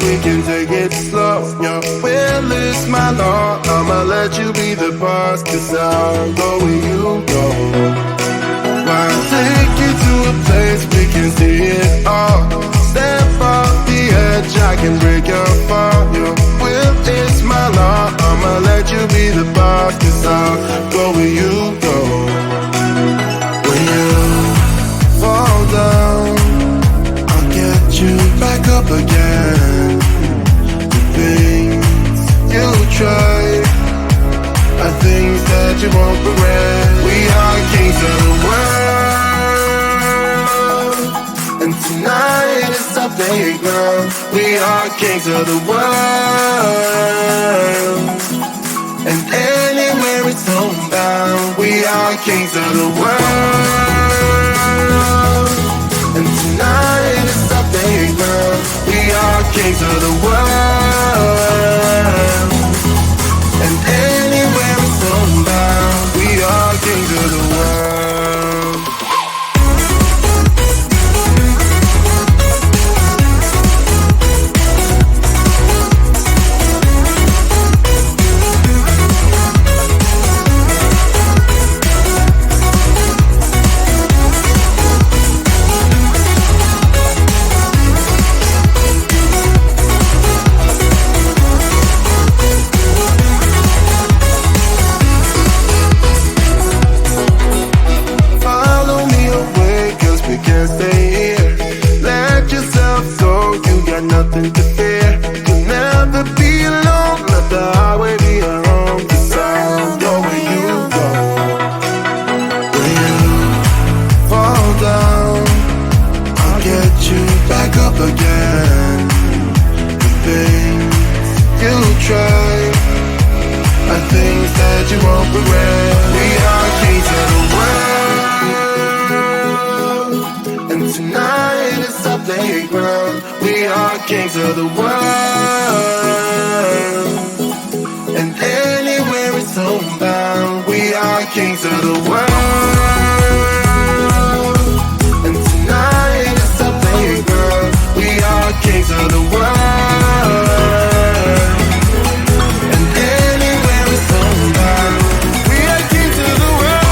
we can take it slow. Your will is my law, I'ma let you be the boss, 'cause I'll go where you go. I'll take you to a place we can see it all. Step off the edge, I can break your fall. Your will is my law, I'ma let you be the boss, 'cause I'll go where you go. When you fall down, I'll get you back up again. The things you try are things that you won't regret. We are kings of the world, and tonight is our playground. We are kings of the world, and anywhere it's homebound. We are kings of the world, and tonight is our playground. We are kings of the world, and anywhere it's homebound. We are kings of the world. Nothing to fear, you'll never be alone. Let the highway be your home, 'cause I'll go where you go. When you fall down, I'll get you back up again. The things you try are things that you won't regret. We are kings of the world, and tonight is our playground. We are kings of the world, and anywhere it's homebound. We are kings of the world, and tonight is our playground. We are kings of the world, and anywhere it's homebound. We are kings of the world.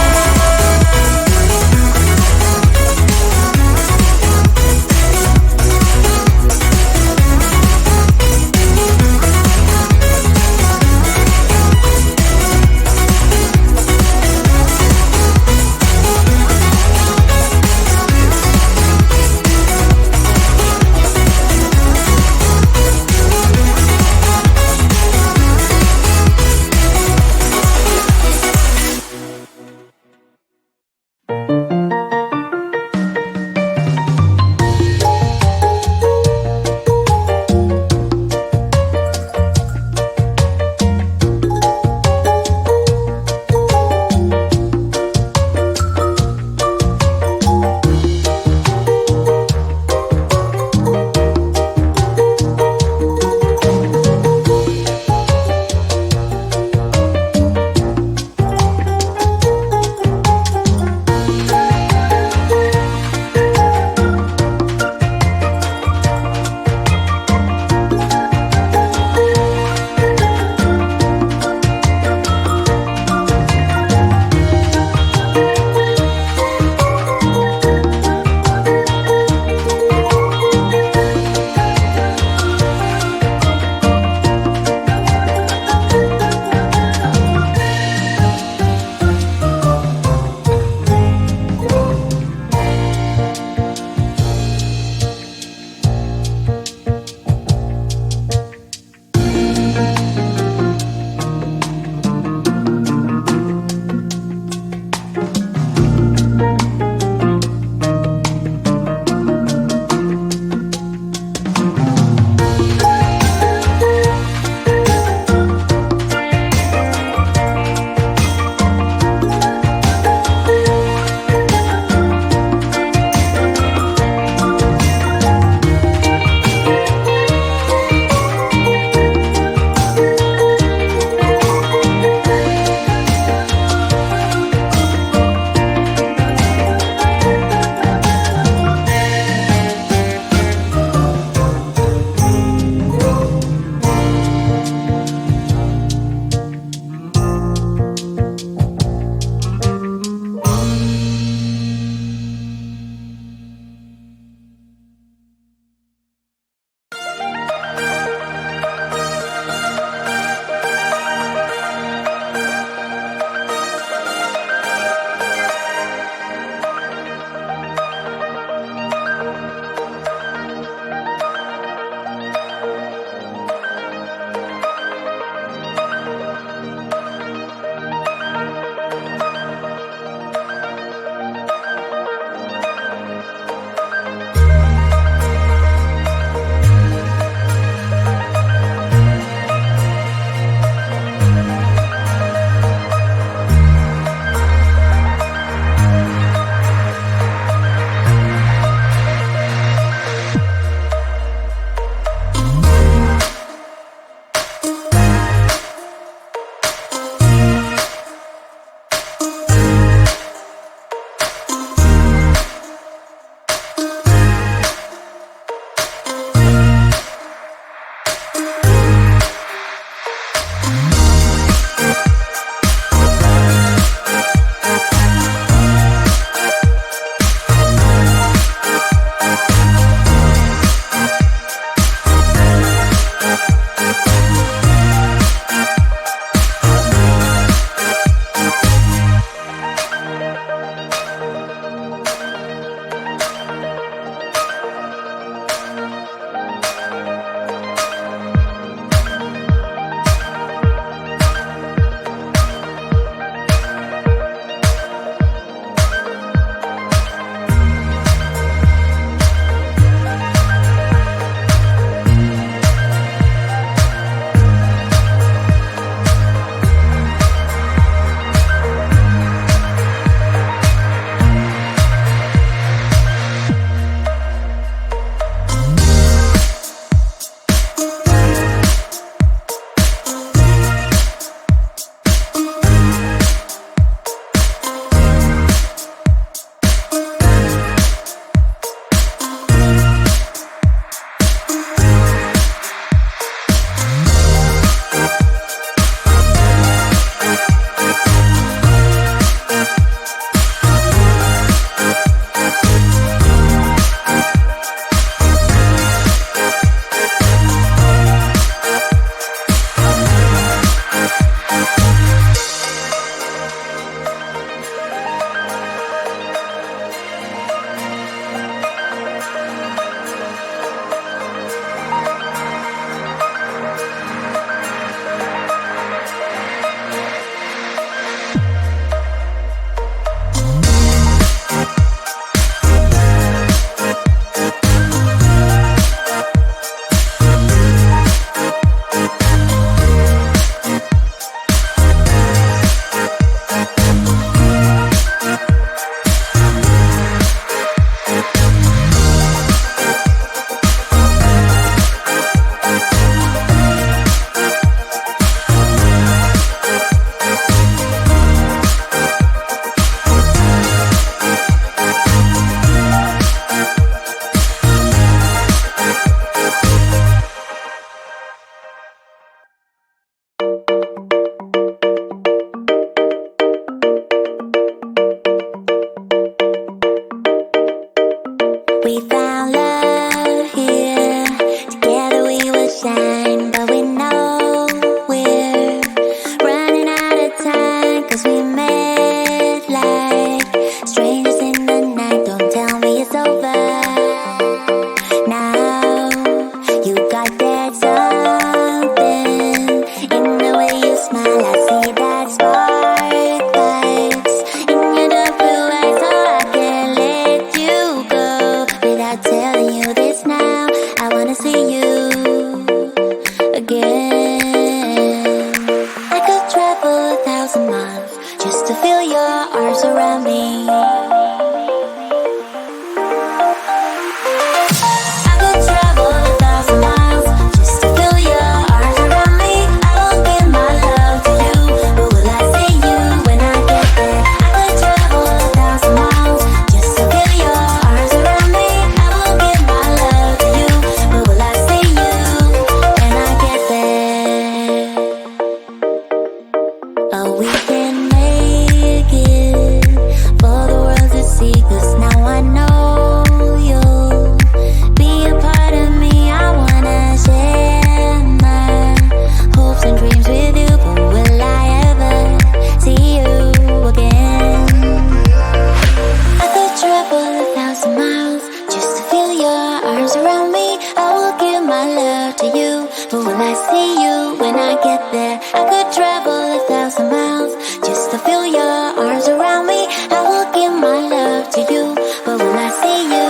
love to you, but will I see you when I get there? I could travel 1,000 miles just to feel your arms around me. I will give my love to you, but will I see you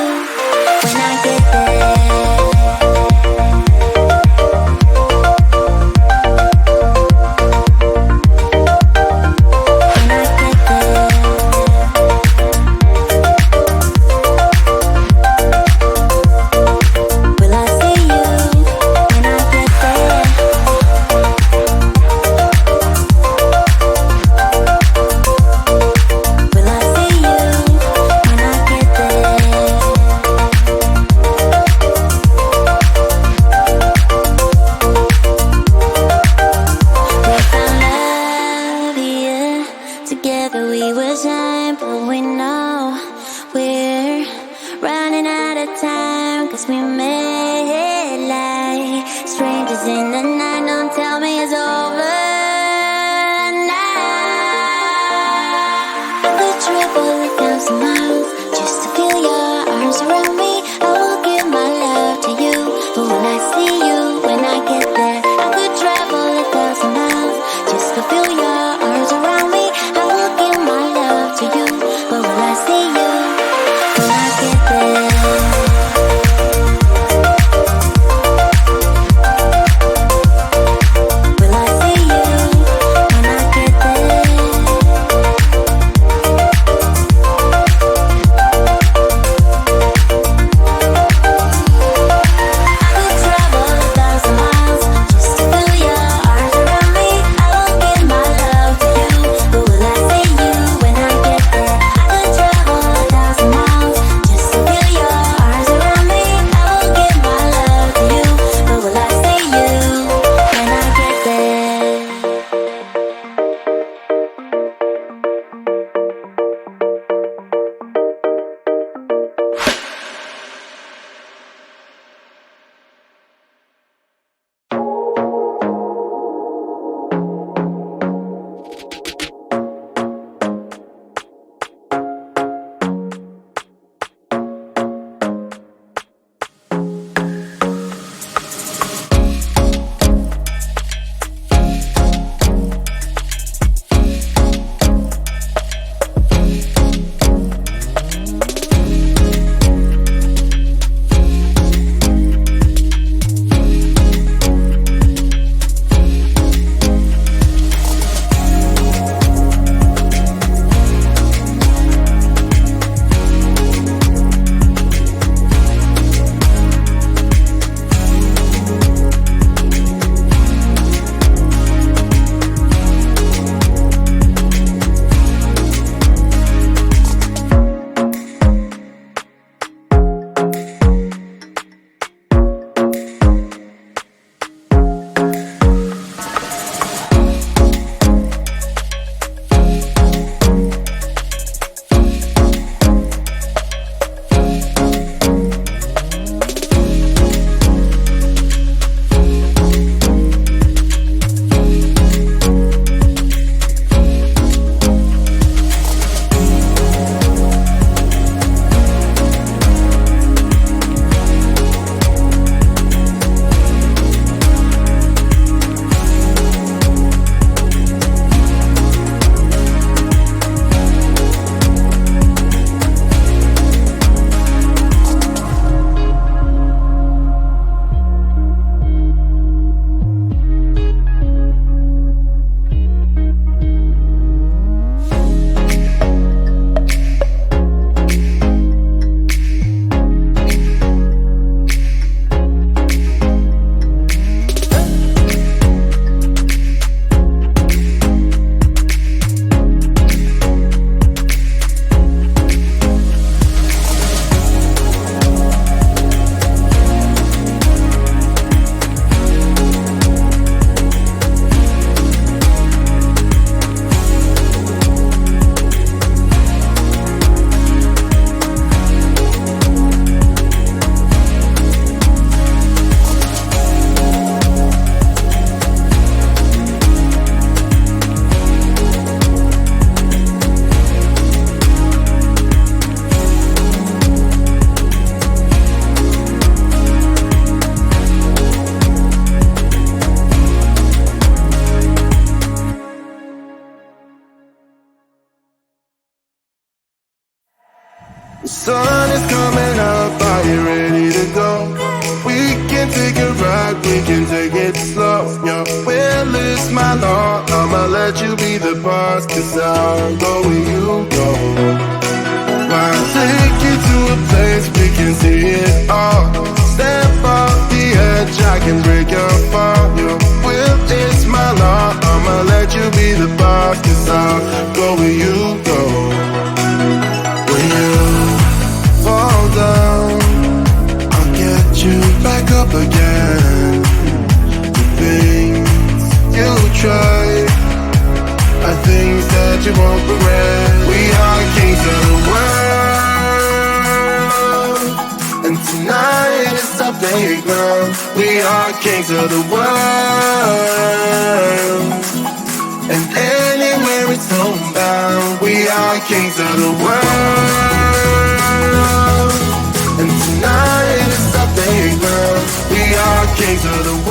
when I get there? is coming up, are you ready to go? We can take a ride, we can take it slow. Your will is my law, I'ma let you be the boss, 'cause I'll go where you go. I'll take you to a place we can see it all. Step off the edge, I can break your fall. Your will is my law, I'ma let you be the boss, 'cause I'll go where you go. When you fall down, I'll get you back up again. The things you try are things that you won't regret. We are kings of the world, and tonight is our playground. We are kings of the world, and anywhere it's homebound. We are kings of the world, and tonight is our playground. We are kings of the world.